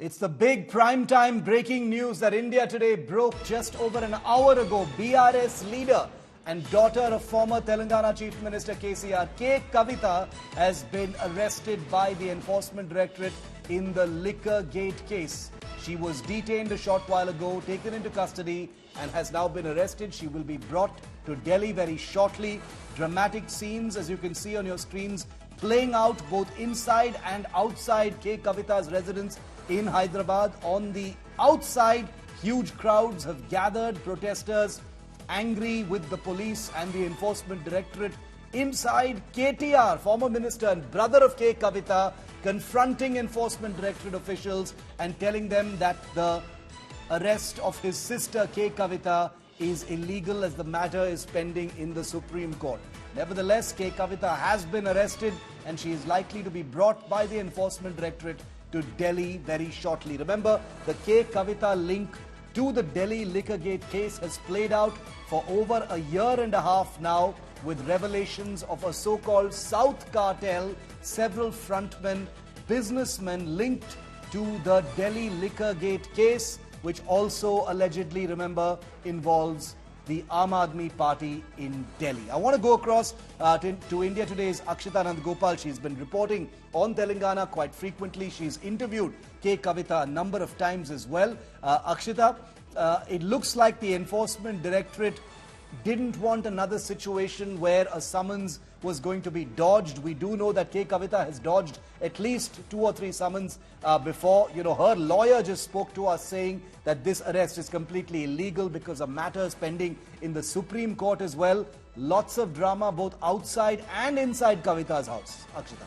It's the big prime-time breaking news that India Today broke just over an hour ago. BRS leader and daughter of former Telangana Chief Minister K Kavita has been arrested by the Enforcement Directorate in the Liquor Gate case. She was detained a short while ago, taken into custody and has now been arrested. She will be brought to Delhi very shortly. Dramatic scenes, as you can see on your screens, playing out both inside and outside K Kavita's residence in Hyderabad. On the outside, huge crowds have gathered, protesters angry with the police and the Enforcement Directorate. Inside, KTR, former minister and brother of K Kavita, confronting Enforcement Directorate officials and telling them that the arrest of his sister K Kavita is illegal as the matter is pending in the Supreme Court. Nevertheless, K Kavita has been arrested and she is likely to be brought by the Enforcement Directorate to Delhi very shortly. Remember, the K Kavita link to the Delhi Liquorgate case has played out for over a year and a half now, with revelations of a so-called South cartel, several frontmen, businessmen linked to the Delhi Liquorgate case, which also allegedly, remember, involves the Aam Aadmi Party in Delhi. I want to go across to India Today's Akshita Nandgopal. She's been reporting on Telangana quite frequently. She's interviewed K Kavita a number of times as well. Akshita, it looks like the Enforcement Directorate didn't want another situation where a summons was going to be dodged. We do know that K Kavita has dodged at least 2 or 3 summons before. You know, her lawyer just spoke to us saying that this arrest is completely illegal because of matters pending in the Supreme Court as well. Lots of drama both outside and inside Kavita's house. Akshita.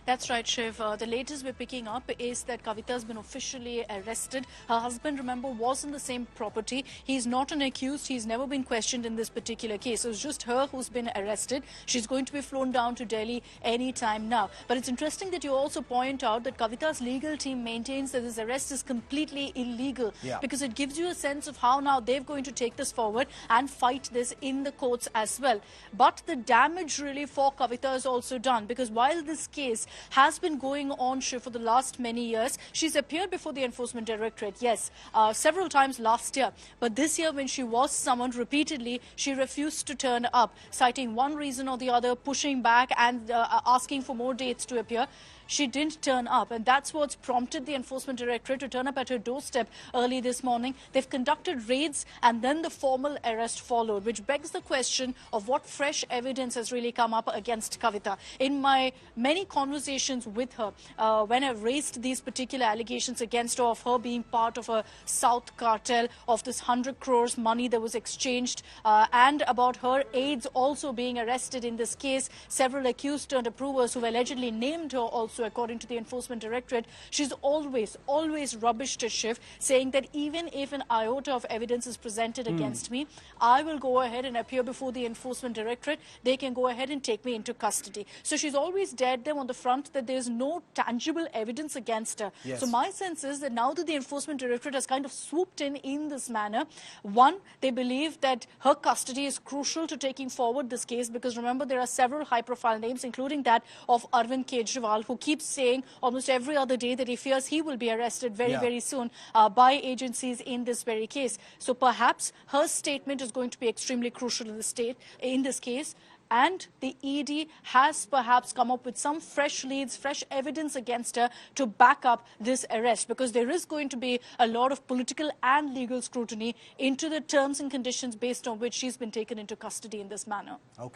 That's right, Shiv. The latest we're picking up is that Kavita has been officially arrested. Her husband, remember, was in the same property. He's not an accused. He's never been questioned in this particular case. So it's just her who's been arrested. She's going to be flown down to Delhi any time now. But it's interesting that you also point out that Kavita's legal team maintains that this arrest is completely illegal, because it gives you a sense of how now they're going to take this forward and fight this in the courts as well. But the damage really for Kavita is also done, because while this case has been going on for the last many years, she's appeared before the Enforcement Directorate, yes, several times last year. But this year, when she was summoned repeatedly, she refused to turn up, citing one reason or the other, pushing back and asking for more dates to appear. She didn't turn up, and that's what's prompted the Enforcement Directorate to turn up at her doorstep early this morning. They've conducted raids, and then the formal arrest followed, which begs the question of what fresh evidence has really come up against Kavita. In my many conversations with her, when I've raised these particular allegations against her of her being part of a South cartel, of this 100 crores money that was exchanged, and about her aides also being arrested in this case, several accused turned approvers who allegedly named her also, according to the Enforcement Directorate, she's always rubbished a Shiv, saying that even if an iota of evidence is presented against me, I will go ahead and appear before the Enforcement Directorate. They can go ahead and take me into custody. So she's always dared them on the front that there's no tangible evidence against her. Yes. So my sense is that now that the Enforcement Directorate has kind of swooped in this manner, one, they believe that her custody is crucial to taking forward this case, because remember, there are several high-profile names, including that of Arvind Kejriwal, who keeps saying almost every other day that he fears he will be arrested very soon by agencies in this very case. So perhaps her statement is going to be extremely crucial in this case. And the ED has perhaps come up with some fresh leads, fresh evidence against her to back up this arrest, because there is going to be a lot of political and legal scrutiny into the terms and conditions based on which she's been taken into custody in this manner. Okay.